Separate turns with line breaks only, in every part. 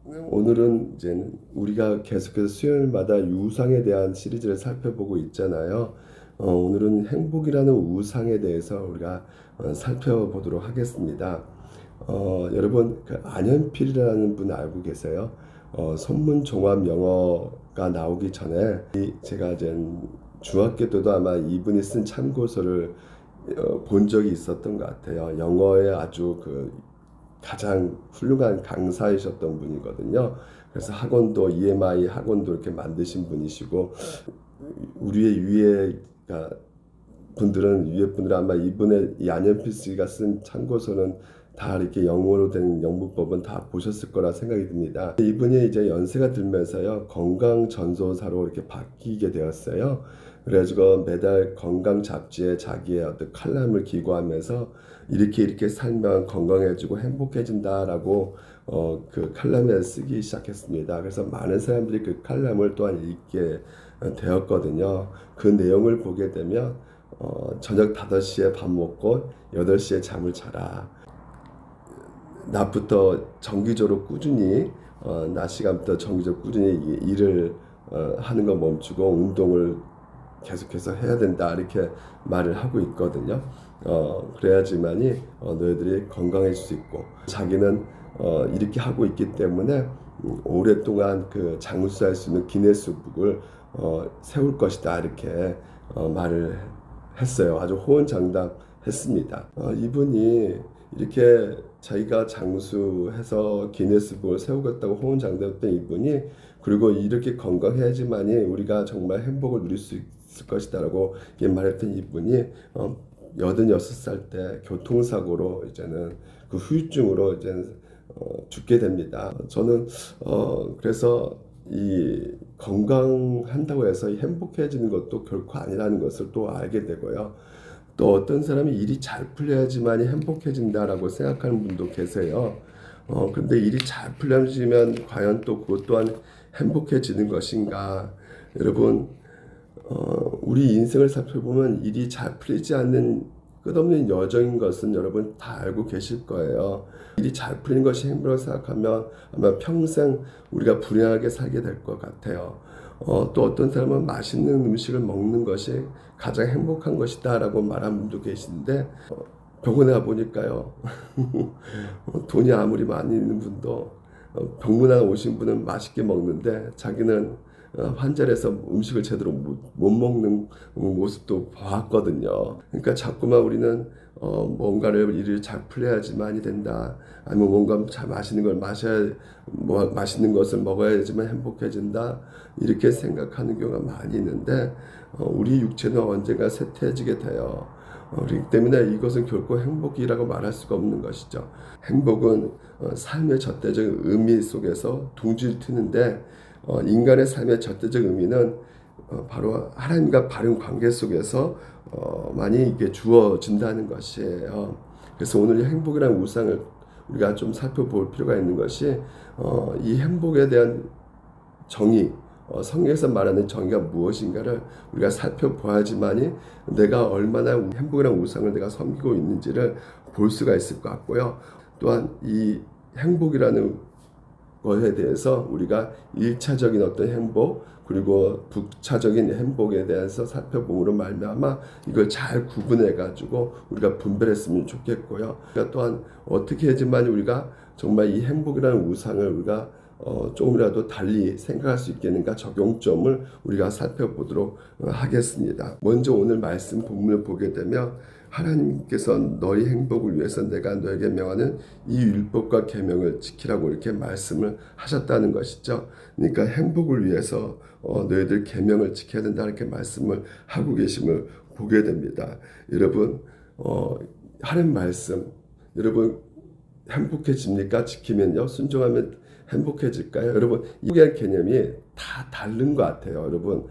오늘은 이제 우리가 계속해서 수요일마다 우상에 대한 시리즈를 살펴보고 있잖아요. 오늘은 행복이라는 우상에 대해서 우리가 살펴보도록 하겠습니다. 여러분 그 안현필이라는 분 알고 계세요? 선문 종합 영어가 나오기 전에 제가 이제 중학교 때도 아마 이분이 쓴 참고서를 본 적이 있었던 것 같아요. 영어에 아주 가장 훌륭한 강사이셨던 분이거든요. 그래서 학원도 EMI 학원도 이렇게 만드신 분이시고 우리의 위에 분들은 위에 분들은 아마 이분의 이 안현필 씨가 쓴 참고서는 다 이렇게 영어로 된 영문법은 다 보셨을 거라 생각이 듭니다. 이분이 이제 연세가 들면서요 건강 전도사로 이렇게 바뀌게 되었어요. 그래가지고 매달 건강 잡지에 자기의 어떤 칼럼을 기고하면서 이렇게 살면 건강해지고 행복해진다라고 그 칼럼에 쓰기 시작했습니다. 그래서 많은 사람들이 그 칼럼을 또한 읽게 되었거든요. 그 내용을 보게 되면 저녁 5시에 밥 먹고 8시에 잠을 자라. 낮부터 정기적으로 꾸준히 낮 시간부터 정기적으로 꾸준히 일을 하는 거 멈추고 운동을 계속해서 해야 된다 이렇게 말을 하고 있거든요. 그래야지만이 너희들이 건강해질 수 있고 자기는 이렇게 하고 있기 때문에 오랫동안 그 장수할 수 있는 기네스북을 세울 것이다 이렇게 말을 했어요. 아주 호언장담했습니다. 이분이 이렇게 자기가 장수해서 기네스북을 세우겠다고 호언장담했던 이분이 그리고 이렇게 건강해야지만이 우리가 정말 행복을 누릴 수 있을 것이다라고 말했던 이분이 86살 때 교통사고로 이제는 그 후유증으로 이제 죽게 됩니다. 저는 그래서 이 건강한다고 해서 행복해지는 것도 결코 아니라는 것을 또 알게 되고요. 또 어떤 사람이 일이 잘 풀려야지만이 행복해진다라고 생각하는 분도 계세요. 근데 일이 잘 풀려지면 과연 또 그것 또한 행복해지는 것인가? 여러분, 우리 인생을 살펴보면 일이 잘 풀리지 않는 끝없는 여정인 것은 여러분 다 알고 계실 거예요. 일이 잘 풀리는 것이 행복이라고 생각하면 아마 평생 우리가 불행하게 살게 될 것 같아요. 또 어떤 사람은 맛있는 음식을 먹는 것이 가장 행복한 것이다 라고 말하는 분도 계신데 병원에 가보니까요 돈이 아무리 많이 있는 분도 병문안 오신 분은 맛있게 먹는데 자기는 환자라서 음식을 제대로 못 먹는 모습도 봤거든요. 그러니까 자꾸만 우리는 뭔가를 일을 잘 풀려야지만이 된다. 아니면 뭔가 잘 맛있는 걸 맛있는 것을 먹어야지만 행복해진다. 이렇게 생각하는 경우가 많이 있는데 우리 육체는 언젠가 쇠퇴해지게 돼요. 그렇기 때문에 이것은 결코 행복이라고 말할 수가 없는 것이죠. 행복은 삶의 절대적 의미 속에서 둥지를 트는데 인간의 삶의 절대적 의미는 바로 하나님과 바른 관계 속에서 많이 이게 주어진다는 것이에요. 그래서 오늘 행복이라는 우상을 우리가 좀 살펴볼 필요가 있는 것이 이 행복에 대한 정의, 성경에서 말하는 정의가 무엇인가를 우리가 살펴봐야지만이 내가 얼마나 행복이라는 우상을 내가 섬기고 있는지를 볼 수가 있을 것 같고요. 또한 이 행복이라는 것에 대해서 우리가 1차적인 어떤 행복 그리고 부차적인 행복에 대해서 살펴봄으로 말미암아 이걸 잘 구분해 가지고 우리가 분별했으면 좋겠고요. 그러니까 또한 어떻게 해야지만 우리가 정말 이 행복이라는 우상을 우리가 조금이라도 달리 생각할 수 있겠는가 적용점을 우리가 살펴보도록 하겠습니다. 먼저 오늘 말씀 본문을 보게 되면 하나님께서 너희 행복을 위해서 내가 너에게 명하는 이 율법과 계명을 지키라고 이렇게 말씀을 하셨다는 것이죠. 그러니까 행복을 위해서 너희들 계명을 지켜야 된다 이렇게 말씀을 하고 계심을 보게 됩니다. 여러분 하는 말씀 여러분 행복해집니까? 지키면요 순종하면 행복해질까요? 여러분 이게 개념이 다 다른 것 같아요. 여러분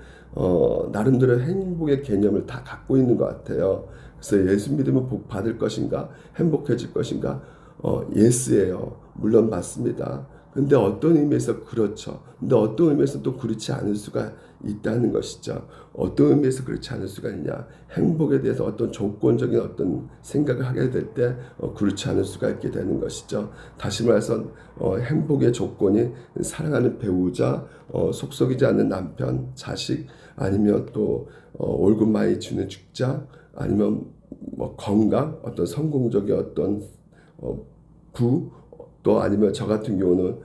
나름대로 행복의 개념을 다 갖고 있는 것 같아요. 그래서 예수 믿으면 복 받을 것인가? 행복해질 것인가? 예스예요. 물론 맞습니다. 근데 어떤 의미에서 그렇죠. 근데 어떤 의미에서 또 그렇지 않을 수가 있다는 것이죠. 어떤 의미에서 그렇지 않을 수가 있냐. 행복에 대해서 어떤 조건적인 어떤 생각을 하게 될 때 그렇지 않을 수가 있게 되는 것이죠. 다시 말해서 행복의 조건이 사랑하는 배우자, 속썩이지 않는 남편, 자식, 아니면 또 월급 많이 주는 직장, 아니면 뭐 건강, 어떤 성공적인 어떤 부, 또 아니면 저 같은 경우는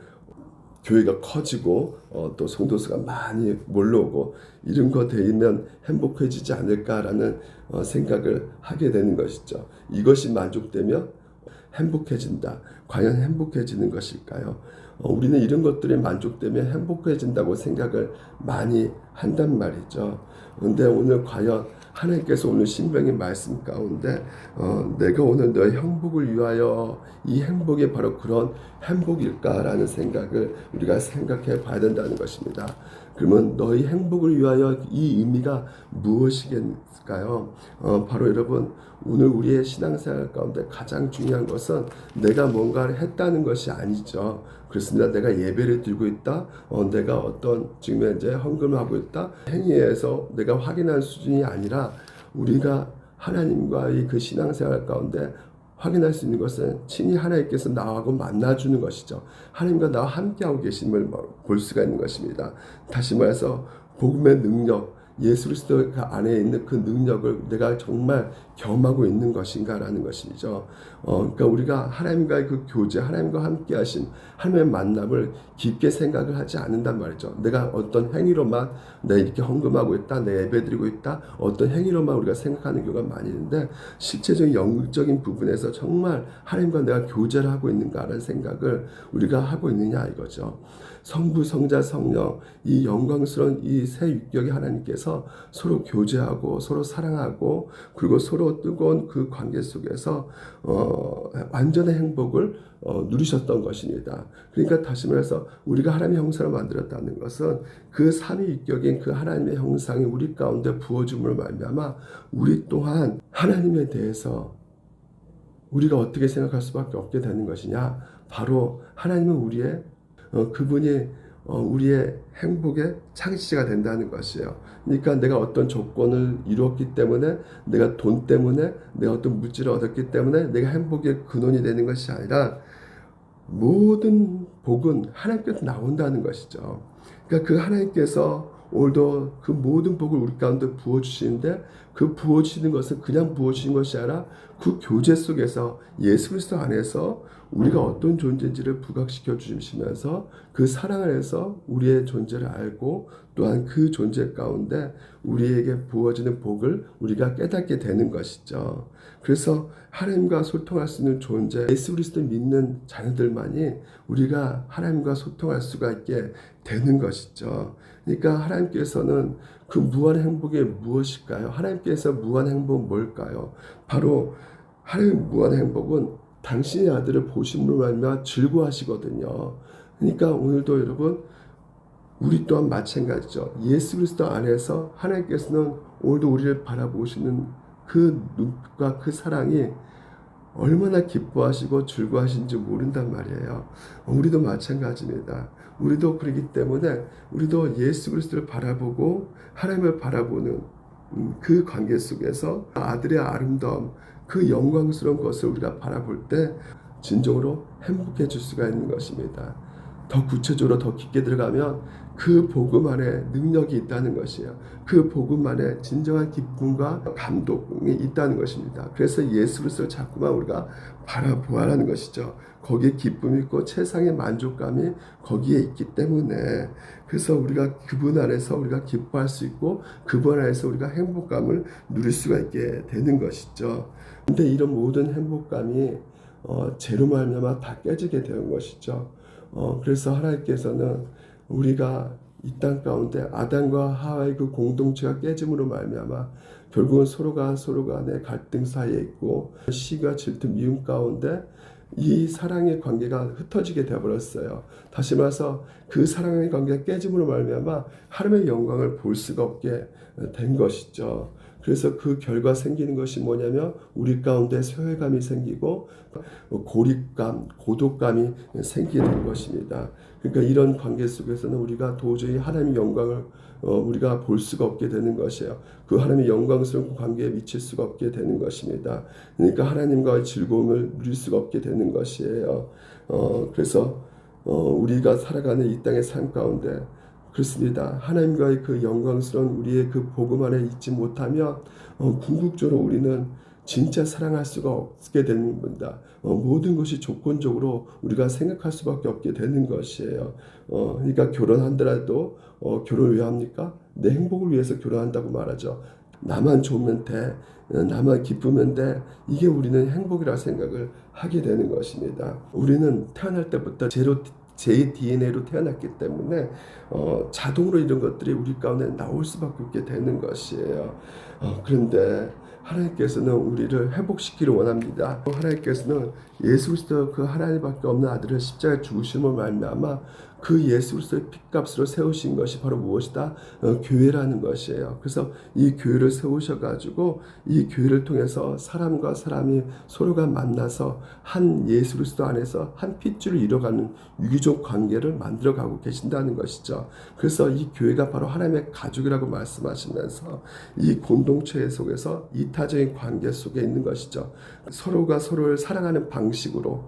교회가 커지고 또 성도수가 많이 몰려오고 이런 거 되면 행복해지지 않을까라는 생각을 하게 되는 것이죠. 이것이 만족되면 행복해진다. 과연 행복해지는 것일까요? 우리는 이런 것들이 만족되면 행복해진다고 생각을 많이 한단 말이죠. 근데 오늘 과연 하나님께서 오늘 신명의 말씀 가운데 내가 오늘 너의 행복을 위하여 이 행복이 바로 그런 행복일까라는 생각을 우리가 생각해 봐야 된다는 것입니다. 그러면 너희 행복을 위하여 이 의미가 무엇이겠을까요? 바로 여러분 오늘 우리의 신앙생활 가운데 가장 중요한 것은 내가 뭔가를 했다는 것이 아니죠. 그렇습니다. 내가 예배를 드리고 있다. 내가 어떤 지금 현재 헌금을 하고 있다. 행위에서 내가 확인한 수준이 아니라 우리가 하나님과의 그 신앙생활 가운데 확인할 수 있는 것은 친히 하나님께서 나하고 만나주는 것이죠. 하나님과 나와 함께하고 계심을 볼 수가 있는 것입니다. 다시 말해서 복음의 능력, 예수 그리스도 안에 있는 그 능력을 내가 정말 경험하고 있는 것인가라는 것이죠. 그러니까 우리가 하나님과의 그 교제, 하나님과 함께 하심, 하나님의 만남을 깊게 생각을 하지 않는단 말이죠. 내가 어떤 행위로만 내가 이렇게 헌금하고 있다, 내 예배 드리고 있다, 어떤 행위로만 우리가 생각하는 경우가 많이 있는데 실제적인 영적인 부분에서 정말 하나님과 내가 교제를 하고 있는가라는 생각을 우리가 하고 있느냐 이거죠. 성부, 성자, 성령 이 영광스러운 이 세 육격의 하나님께서 서로 교제하고 서로 사랑하고 그리고 서로 뜨거운 그 관계 속에서 완전한 행복을 누리셨던 것입니다. 그러니까 다시 말해서 우리가 하나님의 형상을 만들었다는 것은 그 삼위일격인 그 하나님의 형상이 우리 가운데 부어줌으로 말미암아 우리 또한 하나님에 대해서 우리가 어떻게 생각할 수밖에 없게 되는 것이냐. 바로 하나님은 우리의 그분이 우리의 행복의 창시자가 된다는 것이에요. 그러니까 내가 어떤 조건을 이루었기 때문에 내가 돈 때문에 내가 어떤 물질을 얻었기 때문에 내가 행복의 근원이 되는 것이 아니라 모든 복은 하나님께서 나온다는 것이죠. 그러니까 그 하나님께서 오늘도 그 모든 복을 우리 가운데 부어주시는데 그 부어주시는 것은 그냥 부어주신 것이 아니라 그 교제 속에서 예수 그리스도 안에서 우리가 어떤 존재인지를 부각시켜 주시면서 그 사랑 안에서 우리의 존재를 알고 또한 그 존재 가운데 우리에게 부어지는 복을 우리가 깨닫게 되는 것이죠. 그래서 하나님과 소통할 수 있는 존재, 예수 그리스도 믿는 자녀들만이 우리가 하나님과 소통할 수가 있게 되는 것이죠. 그러니까 하나님께서는 그 무한 행복이 무엇일까요? 하나님께서 무한 행복은 뭘까요? 바로 하나님의 무한 행복은 당신의 아들을 보심으로 말미암아 즐거워하시거든요. 그러니까 오늘도 여러분 우리 또한 마찬가지죠. 예수 그리스도 안에서 하나님께서는 오늘도 우리를 바라보시는 그 눈과 그 사랑이 얼마나 기뻐하시고 즐거워하신지 모른단 말이에요. 우리도 마찬가지입니다. 우리도 그렇기 때문에 우리도 예수 그리스도를 바라보고 하나님을 바라보는 그 관계 속에서 아들의 아름다움, 그 영광스러운 것을 우리가 바라볼 때 진정으로 행복해질 수가 있는 것입니다. 더 구체적으로 더 깊게 들어가면 그 복음 안에 능력이 있다는 것이에요. 그 복음 안에 진정한 기쁨과 감동이 있다는 것입니다. 그래서 예수 그리스도를 자꾸만 우리가 바라보아라는 것이죠. 거기에 기쁨이 있고 최상의 만족감이 거기에 있기 때문에 그래서 우리가 그분 안에서 우리가 기뻐할 수 있고 그분 안에서 우리가 행복감을 누릴 수가 있게 되는 것이죠. 근데 이런 모든 행복감이 죄로 말미암아 다 깨지게 되는 것이죠. 그래서 하나님께서는 우리가 이 땅 가운데 아담과 하와의 그 공동체가 깨짐으로 말미암아 결국은 서로가 내 갈등 사이에 있고 시기와 질투 미움 가운데 이 사랑의 관계가 흩어지게 되어버렸어요. 다시 말해서 그 사랑의 관계가 깨짐으로 말미암아 하나님의 영광을 볼 수가 없게 된 것이죠. 그래서 그 결과 생기는 것이 뭐냐면 우리 가운데 소외감이 생기고 고립감, 고독감이 생기게 될 것입니다. 그러니까 이런 관계 속에서는 우리가 도저히 하나님의 영광을 우리가 볼 수가 없게 되는 것이에요. 그 하나님의 영광스러운 관계에 미칠 수가 없게 되는 것입니다. 그러니까 하나님과의 즐거움을 누릴 수가 없게 되는 것이에요. 그래서 우리가 살아가는 이 땅의 삶 가운데 그렇습니다. 하나님과의 그 영광스러운 우리의 그 복음 안에 있지 못하면 궁극적으로 우리는 진짜 사랑할 수가 없게 되는 겁니다. 모든 것이 조건적으로 우리가 생각할 수밖에 없게 되는 것이에요. 그러니까 결혼한다라도 결혼을 왜 합니까? 내 행복을 위해서 결혼한다고 말하죠. 나만 좋으면 돼. 나만 기쁘면 돼. 이게 우리는 행복이라 생각을 하게 되는 것입니다. 우리는 태어날 때부터 제 DNA로 태어났기 때문에 자동으로 이런 것들이 우리 가운데 나올 수밖에 없게 되는 것이에요. 그런데 하나님께서는 우리를 회복시키기를 원합니다. 하나님께서는 예수 그리스도 그 하나님밖에 없는 아들을 십자가에 죽으심을 말미암아 그 예수 그리스도의 핏값으로 세우신 것이 바로 무엇이다? 교회라는 것이에요. 그래서 이 교회를 세우셔가지고 이 교회를 통해서 사람과 사람이 서로가 만나서 한 예수 그리스도 안에서 한 핏줄을 이뤄가는 유기적 관계를 만들어가고 계신다는 것이죠. 그래서 이 교회가 바로 하나님의 가족이라고 말씀하시면서 이 공동체 속에서 이타적인 관계 속에 있는 것이죠. 서로가 서로를 사랑하는 방식으로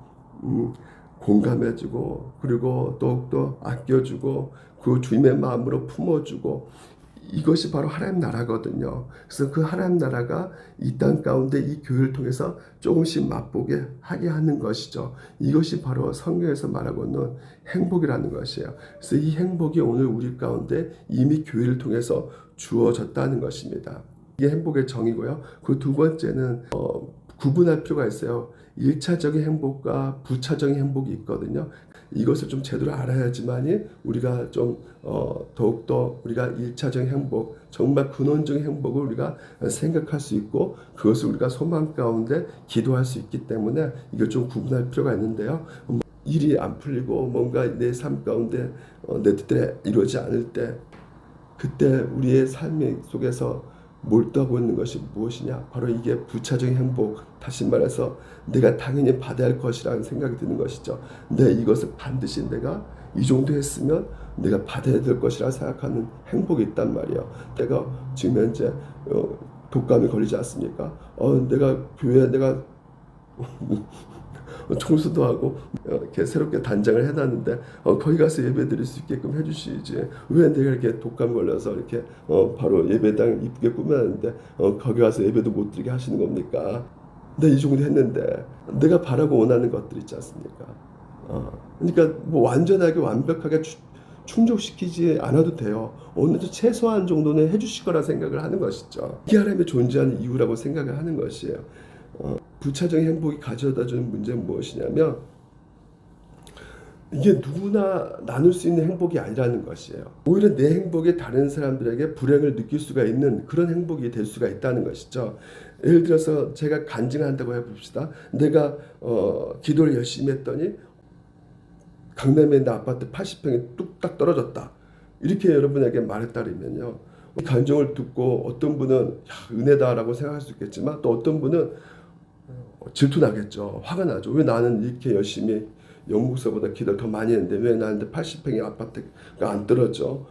공감해주고 그리고 또 아껴주고 그 주님의 마음으로 품어주고 이것이 바로 하나님 나라거든요. 그래서 그 하나님 나라가 이 땅 가운데 이 교회를 통해서 조금씩 맛보게 하게 하는 것이죠. 이것이 바로 성경에서 말하고 있는 행복이라는 것이에요. 그래서 이 행복이 오늘 우리 가운데 이미 교회를 통해서 주어졌다는 것입니다. 이게 행복의 정의고요. 그 두 번째는 구분할 필요가 있어요. 1차적인 행복과 부차적인 행복이 있거든요. 이것을 좀 제대로 알아야지만이 우리가 좀 더욱더 우리가 1차적인 행복, 정말 근원적인 행복을 우리가 생각할 수 있고 그것을 우리가 소망 가운데 기도할 수 있기 때문에 이걸 좀 구분할 필요가 있는데요. 일이 안 풀리고 뭔가 내 삶 가운데 내 뜻대로 이루어지지 않을 때 그때 우리의 삶 속에서 몰두하고 있는 것이 무엇이냐? 바로 이게 부차적인 행복, 다시 말해서 내가 당연히 받아야 할 것이라는 생각이 드는 것이죠. 이것을 반드시 내가 이 정도 했으면 내가 받아야 될 것이라 생각하는 행복이 있단 말이에요. 내가 지금 현재 독감이 걸리지 않습니까? 내가 교회에 내가 청소도 하고 이렇게 새롭게 단장을 해놨는데 거기 가서 예배 드릴 수 있게끔 해주시지 왜 내가 이렇게 독감 걸려서 이렇게 바로 예배당 이쁘게 꾸며놨는데 거기 가서 예배도 못 드리게 하시는 겁니까? 이 정도 했는데 내가 바라고 원하는 것들 있지 않습니까? 그러니까 뭐 완전하게 완벽하게 충족시키지 않아도 돼요. 어느 정도 최소한 정도는 해주실 거라 생각을 하는 것이죠. 이게 하나님의 존재하는 이유라고 생각을 하는 것이에요. 부차적인 행복이 가져다주는 문제는 무엇이냐면 이게 누구나 나눌 수 있는 행복이 아니라는 것이에요. 오히려 내 행복이 다른 사람들에게 불행을 느낄 수가 있는 그런 행복이 될 수가 있다는 것이죠. 예를 들어서 제가 간증한다고 해봅시다. 내가 기도를 열심히 했더니 강남에 있는 아파트 80평이 뚝딱 떨어졌다. 이렇게 여러분에게 말했다면요. 이 간증을 듣고 어떤 분은 은혜다라고 생각할 수 있겠지만 또 어떤 분은 질투 나겠죠. 화가 나죠. 왜 나는 이렇게 열심히 영국서보다 기도를 더 많이 했는데 왜 나한테 80평의 아파트가 안 떨어져?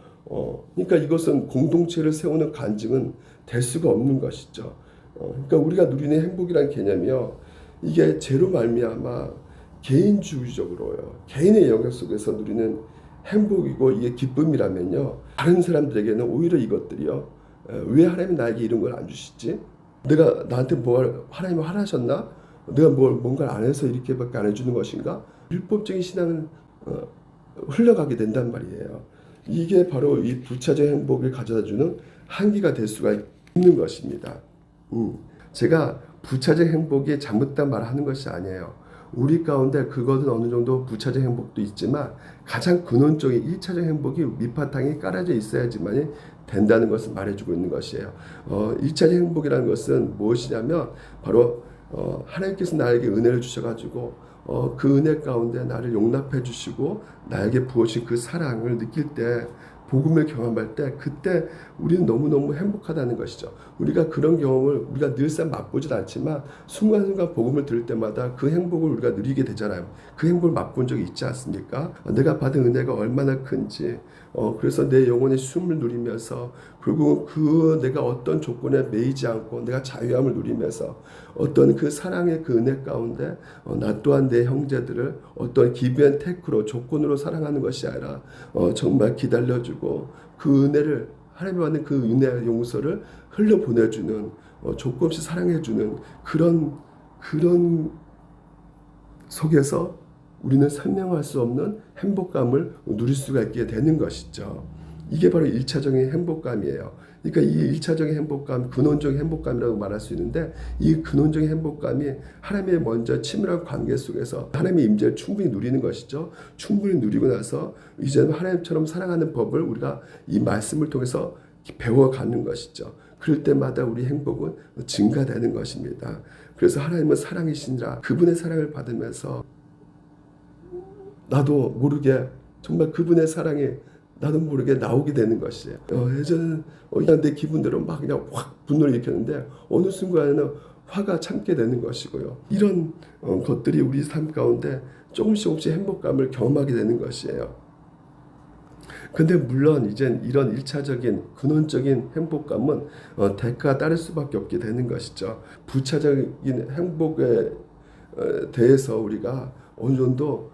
그러니까 이것은 공동체를 세우는 간증은 될 수가 없는 것이죠. 그러니까 우리가 누리는 행복이라는 개념이요. 이게 죄로 말미암아 개인주의적으로요. 개인의 영역 속에서 누리는 행복이고 이게 기쁨이라면요. 다른 사람들에게는 오히려 이것들이요. 왜 하나님이 나에게 이런 걸 안 주시지? 내가 나한테 하나님이 화나셨나? 내가 뭔가를 안 해서 이렇게밖에 안 해주는 것인가? 율법적인 신앙은 흘러가게 된단 말이에요. 이게 바로 이 부차적 행복을 가져다주는 한계가 될 수가 있는 것입니다. 제가 부차적 행복이 잘못된 말을 하는 것이 아니에요. 우리 가운데 그것은 어느 정도 부차적 행복도 있지만 가장 근원적인 1차적 행복이 밑바탕이 깔아져 있어야지만 된다는 것을 말해주고 있는 것이에요. 1차적 행복이라는 것은 무엇이냐면 바로 하나님께서 나에게 은혜를 주셔가지고 그 은혜 가운데 나를 용납해 주시고 나에게 부어진 그 사랑을 느낄 때 복음을 경험할 때 그때 우리는 너무너무 행복하다는 것이죠. 우리가 그런 경험을 우리가 늘상 맛보질 않지만 순간순간 복음을 들을 때마다 그 행복을 우리가 누리게 되잖아요. 그 행복을 맛본 적이 있지 않습니까? 내가 받은 은혜가 얼마나 큰지 그래서 내 영혼의 쉼을 누리면서 그리고 그 내가 어떤 조건에 매이지 않고 내가 자유함을 누리면서 어떤 그 사랑의 그 은혜 가운데 나 또한 내 형제들을 어떤 기브앤 테크로 조건으로 사랑하는 것이 아니라 정말 기다려주고 그 은혜를 하나님이 받는 그 은혜 용서를 흘려보내주는 조건 없이 사랑해주는 그런 속에서 우리는 설명할 수 없는 행복감을 누릴 수가 있게 되는 것이죠. 이게 바로 1차적인 행복감이에요. 그러니까 이 1차적인 행복감, 근원적인 행복감이라고 말할 수 있는데 이 근원적인 행복감이 하나님의 먼저 친밀한 관계 속에서 하나님의 임재를 충분히 누리는 것이죠. 충분히 누리고 나서 이제는 하나님처럼 사랑하는 법을 우리가 이 말씀을 통해서 배워가는 것이죠. 그럴 때마다 우리 행복은 증가되는 것입니다. 그래서 하나님은 사랑이시니라 그분의 사랑을 받으면서 나도 모르게 정말 그분의 사랑이 나도 모르게 나오게 되는 것이에요. 예전에는 그냥 내 기분대로 막 그냥 확 분노를 일으켰는데 어느 순간에는 화가 참게 되는 것이고요. 이런 것들이 우리 삶 가운데 조금씩 행복감을 경험하게 되는 것이에요. 근데 물론 이젠 이런 1차적인 근원적인 행복감은 대가가 따를 수밖에 없게 되는 것이죠. 부차적인 행복에 대해서 우리가 어느 정도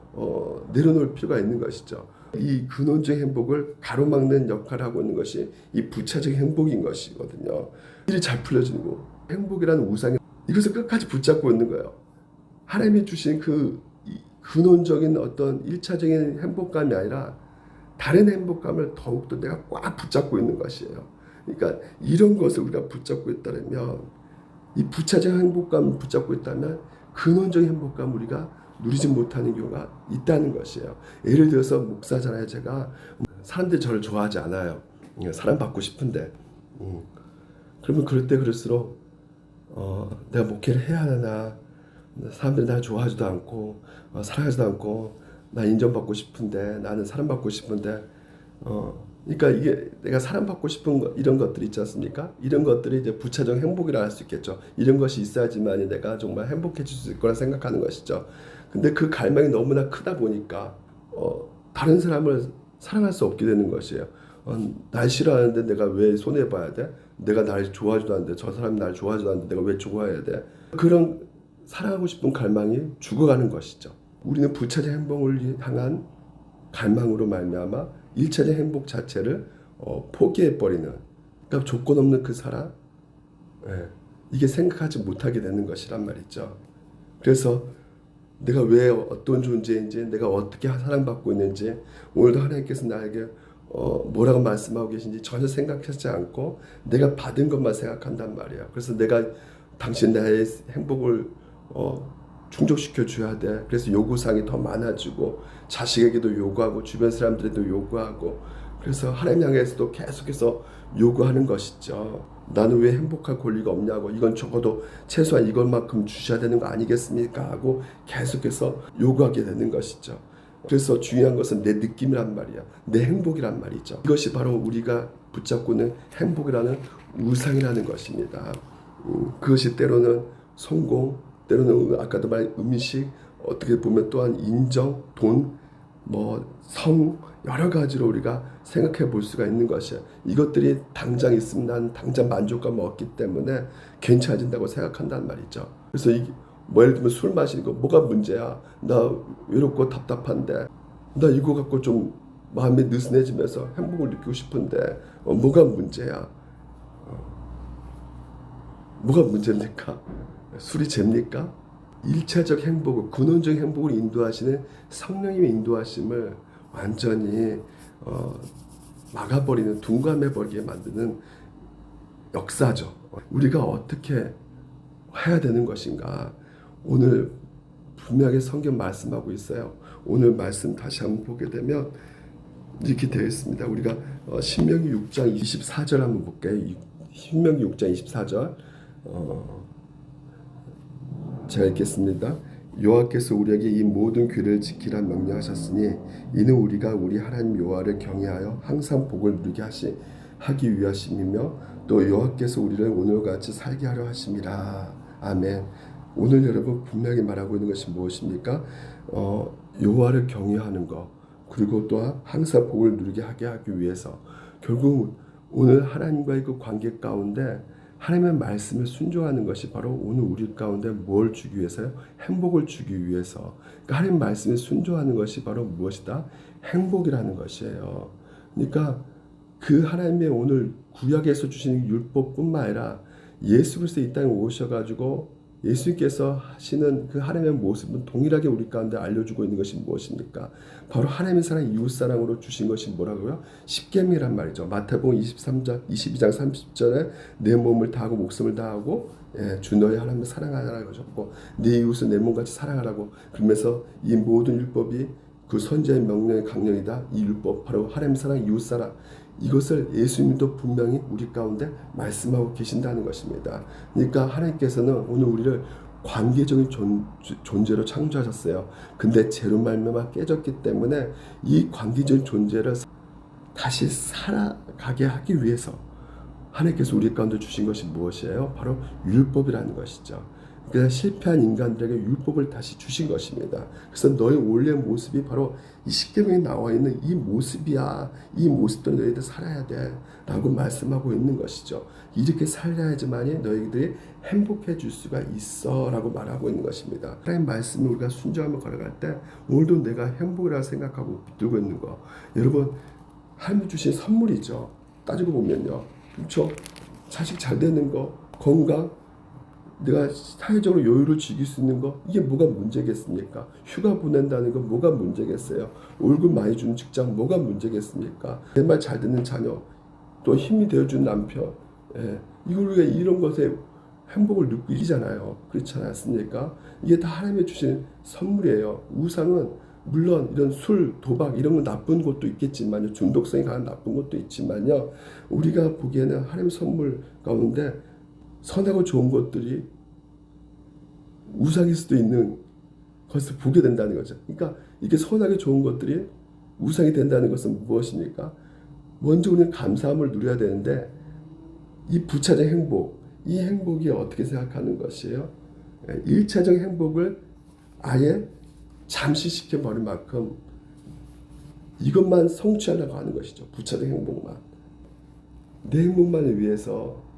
내려놓을 필요가 있는 것이죠. 이 근원적인 행복을 가로막는 역할을 하고 있는 것이 이 부차적인 행복인 것이거든요. 일이 잘 풀려지고 행복이라는 우상이 이것을 끝까지 붙잡고 있는 거예요. 하나님이 주신 그 근원적인 어떤 1차적인 행복감이 아니라 다른 행복감을 더욱더 내가 꽉 붙잡고 있는 것이에요. 그러니까 이런 것을 우리가 붙잡고 있다면 이 부차적인 행복감을 붙잡고 있다면 근원적인 행복감을 우리가 누리지 못하는 경우가 있다는 것이에요. 예를 들어서 목사잖아요. 제가 사람들이 저를 좋아하지 않아요. 사랑받고 싶은데 그러면 그럴 때 그럴수록 내가 목회를 해야 하나 사람들이 나를 좋아하지도 않고 사랑하지도 않고 나 인정받고 싶은데 나는 사랑받고 싶은데 그러니까 이게 내가 사랑받고 싶은 이런 것들이 있지 않습니까? 이런 것들이 이제 부차적 행복이라 할 수 있겠죠. 이런 것이 있어야지만 내가 정말 행복해질 수 있을 거라 생각하는 것이죠. 근데 그 갈망이 너무나 크다 보니까 다른 사람을 사랑할 수 없게 되는 것이에요. 날 싫어하는데 내가 왜 손해봐야 돼? 내가 날 좋아하지도 않는데 저 사람이 날 좋아하지도 않는데 내가 왜 좋아해야 돼? 그런 사랑하고 싶은 갈망이 죽어가는 것이죠. 우리는 부차적 행복을 향한 갈망으로 말미암아 1차적 행복 자체를 포기해버리는 그러니까 조건 없는 그 사랑 이게 생각하지 못하게 되는 것이란 말이죠. 그래서 내가 왜 어떤 존재인지 내가 어떻게 사랑받고 있는지 오늘도 하나님께서 나에게 뭐라고 말씀하고 계신지 전혀 생각하지 않고 내가 받은 것만 생각한단 말이야. 그래서 내가 당신 나의 행복을 충족시켜 줘야 돼. 그래서 요구사항이 더 많아지고 자식에게도 요구하고 주변 사람들에도 요구하고 그래서 하나님 향해서도 계속해서 요구하는 것이죠. 나는 왜 행복할 권리가 없냐고 이건 적어도 최소한 이것만큼 주셔야 되는 거 아니겠습니까? 하고 계속해서 요구하게 되는 것이죠. 그래서 중요한 것은 내 느낌이란 말이야. 내 행복이란 말이죠. 이것이 바로 우리가 붙잡고 있는 행복이라는 우상이라는 것입니다. 그것이 때로는 성공, 때로는 아까도 말한 음식, 어떻게 보면 또한 인정, 돈, 성 여러 가지로 우리가 생각해 볼 수가 있는 것이에요. 이것들이 당장 있으면 난 당장 만족감을 얻기 때문에 괜찮아진다고 생각한단 말이죠. 그래서 예를 들면 술 마시는 거 뭐가 문제야? 나 외롭고 답답한데 나 이거 갖고 좀 마음이 느슨해지면서 행복을 느끼고 싶은데 뭐가 문제야? 뭐가 문제입니까? 술이 죄입니까? 1차적 행복을 근원적 행복을 인도하시는 성령님의 인도하심을 완전히 막아버리는 둔감해버리게 만드는 역사죠. 우리가 어떻게 해야 되는 것인가? 오늘 분명하게 성경 말씀하고 있어요. 오늘 말씀 다시 한번 보게 되면 이렇게 되어 있습니다. 우리가 신명기 6장 24절 한번 볼게요. 신명기 6장 24절 제가 읽겠습니다. 여호와께서 우리에게 이 모든 규례를 지키라 명령하셨으니 이는 우리가 우리 하나님 여호와를 경외하여 항상 복을 누리게 하기 위하심이며 또 여호와께서 우리를 오늘과 같이 살게 하려 하심이라. 아멘. 오늘 여러분 분명히 말하고 있는 것이 무엇입니까? 여호와를 경외하는 것, 그리고 또한 항상 복을 누리게 하기 위해서, 결국 오늘 하나님과의 그 관계 가운데 하나님의 말씀에 순종하는 것이 바로 오늘 우리 가운데 뭘 주기 위해서요? 행복을 주기 위해서. 그러니까 하나님 말씀에 순종하는 것이 바로 무엇이다? 행복이라는 것이에요. 그러니까 그 하나님의 오늘 구약에서 주시는 율법뿐만 아니라 예수 그리스도 이 땅에 오셔가지고 예수님께서 하시는 그 하나님의 모습은 동일하게 우리 가운데 알려주고 있는 것이 무엇입니까? 바로 하나님의 사랑, 이웃사랑으로 주신 것이 뭐라고요? 십계명이란 말이죠. 마태복음 22장 30절에 내 몸을 다하고 목숨을 다하고 주 너의 하나님을 사랑하라고 하셨고 내 이웃을 내 몸같이 사랑하라고, 그러면서 이 모든 율법이 그 선지자의 명령의 강령이다. 이 율법 바로 하나님 사랑, 이웃 사랑, 이것을 예수님도 분명히 우리 가운데 말씀하고 계신다는 것입니다. 그러니까 하나님께서는 오늘 우리를 관계적인 존재로 창조하셨어요. 근데 죄로 말미암아 깨졌기 때문에 이 관계적인 존재를 다시 살아가게 하기 위해서 하나님께서 우리 가운데 주신 것이 무엇이에요? 바로 율법이라는 것이죠. 그래서 실패한 인간들에게 율법을 다시 주신 것입니다. 그래서 너의 원래 모습이 바로 이 십계명에 나와 있는 이 모습이야. 이 모습대로 너희들 살아야 돼 라고 말씀하고 있는 것이죠. 이렇게 살아야지만이 너희들이 행복해질 수가 있어 라고 말하고 있는 것입니다. 하나님 말씀을 우리가 순종하며 걸어갈 때 오늘도 내가 행복이라고 생각하고 붙들고 있는 거, 여러분 하나님 주신 선물이죠. 따지고 보면요, 그렇죠? 자식 잘 되는 거, 건강, 내가 사회적으로 여유를 즐길 수 있는 거, 이게 뭐가 문제겠습니까? 휴가 보낸다는 거 뭐가 문제겠어요? 월급 많이 주는 직장 뭐가 문제겠습니까? 내 말 잘 듣는 자녀, 또 힘이 되어주는 남편, 이걸 우리가 이런 것에 행복을 느끼잖아요. 그렇지 않습니까? 이게 다 하나님의 주신 선물이에요. 우상은 물론 이런 술, 도박 이런 건 나쁜 것도 있겠지만요, 중독성이 강한 나쁜 것도 있지만요, 우리가 보기에는 하나님의 선물 가운데 선하고 좋은 것들이 우상일 수도 있는 것을 보게 된다는 거죠. 그러니까 이게 선하게 좋은 것들이 우상이 된다는 것은 무엇입니까? 먼저 우리는 감사함을 누려야 되는데 이 부차적 행복, 이 행복이 어떻게 생각하는 것이에요? 1차적 행복을 아예 잠시시켜 버릴 만큼 이것만 성취하려고 하는 것이죠. 부차적 행복만. 내 행복만을 위해서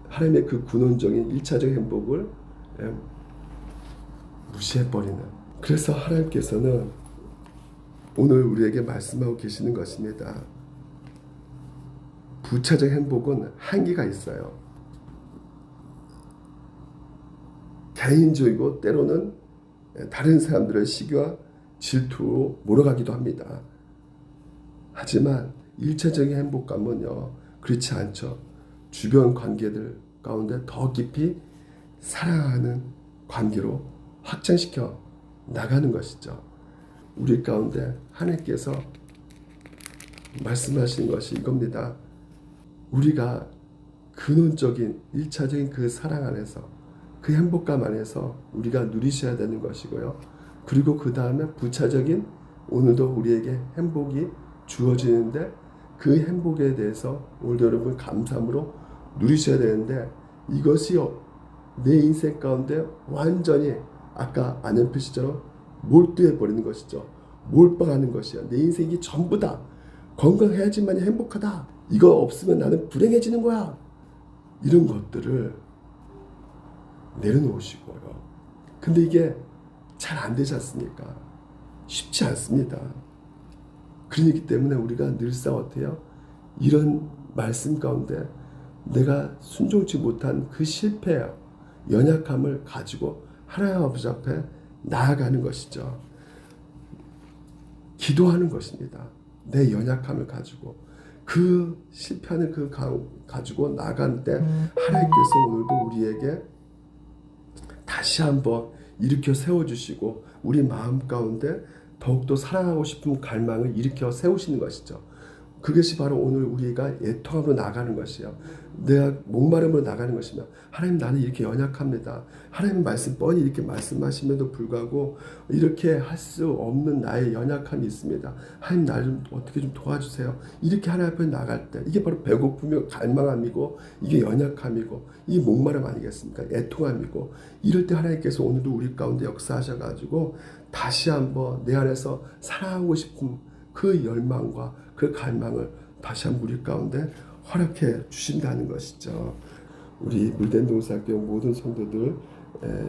하나님의 그 근원적인 1차적 행복을 무시해버리는. 그래서 하나님께서는 오늘 우리에게 말씀하고 계시는 것입니다. 부차적 행복은 한계가 있어요. 개인적이고 때로는 다른 사람들의 시기와 질투로 몰아가기도 합니다. 하지만 1차적인 행복감은요, 그렇지 않죠. 주변 관계들 가운데 더 깊이 사랑하는 관계로 확장시켜 나가는 것이죠. 우리 가운데 하나님께서 말씀하시는 것이 이겁니다. 우리가 근원적인 1차적인 그 사랑 안에서, 그 행복감 안에서 우리가 누리셔야 되는 것이고요. 그리고 그 다음에 부차적인 오늘도 우리에게 행복이 주어지는데 그 행복에 대해서 오늘도 여러분 감사함으로 누리셔야 되는데, 이것이 내 인생 가운데 완전히 아까 안현필 씨처럼 몰두해 버리는 것이죠. 몰빵하는 것이야. 내 인생이 전부 다 건강해야지만 행복하다. 이거 없으면 나는 불행해지는 거야. 이런 것들을 내려놓으시고요. 근데 이게 잘 안 되지 않습니까? 쉽지 않습니다. 그러기 때문에 우리가 늘상 어때요? 이런 말씀 가운데 내가 순종치 못한 그 실패와 연약함을 가지고 하나님 아버지 앞에 나아가는 것이죠. 기도하는 것입니다. 내 연약함을 가지고 그 실패하는 그 가지고 나간 때 하나님께서 오늘도 우리에게 다시 한번 일으켜 세워주시고 우리 마음 가운데 더욱더 사랑하고 싶은 갈망을 일으켜 세우시는 것이죠. 그것이 바로 오늘 우리가 애통함으로 나가는 것이요. 내가 목마름으로 나가는 것이며, 하나님 나는 이렇게 연약합니다. 하나님 말씀 뻔히 이렇게 말씀하심에도 불구하고 이렇게 할 수 없는 나의 연약함이 있습니다. 하나님 나를 좀 어떻게 좀 도와주세요. 이렇게 하나님 앞에 나갈 때 이게 바로 배고픔이고 갈망함이고 이게 연약함이고 이 목마름 아니겠습니까? 애통함이고 이럴 때 하나님께서 오늘도 우리 가운데 역사하셔가지고 다시 한번 내 안에서 사랑하고 싶은 그 열망과 그 갈망을 다시 한번 우리 가운데 허락해 주신다는 것이죠. 우리 물된 동사교 모든 성도들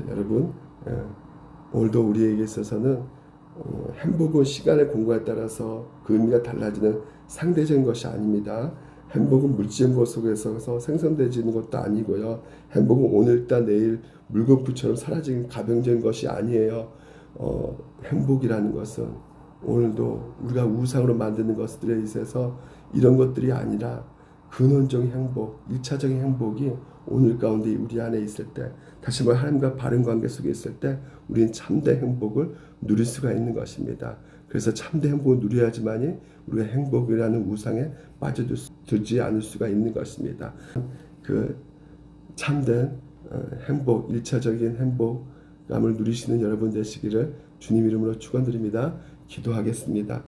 여러분 오늘도 우리에게 있어서는 행복은 시간의 공간에 따라서 그 의미가 달라지는 상대적인 것이 아닙니다. 행복은 물질의 것 속에서 생성되지는 것도 아니고요. 행복은 오늘따 내일 물거품처럼 사라지는 가병적인 것이 아니에요. 행복이라는 것은 오늘도 우리가 우상으로 만드는 것들에 있어서 이런 것들이 아니라 근원적인 행복, 일차적인 행복이 오늘 가운데 우리 안에 있을 때, 다시 말해 하나님과 바른 관계 속에 있을 때 우리는 참된 행복을 누릴 수가 있는 것입니다. 그래서 참된 행복을 누려야지만이 우리가 행복이라는 우상에 빠져들지 않을 수가 있는 것입니다. 그 참된 행복, 일차적인 행복감을 누리시는 여러분 되시기를 주님 이름으로 축원드립니다. 기도하겠습니다.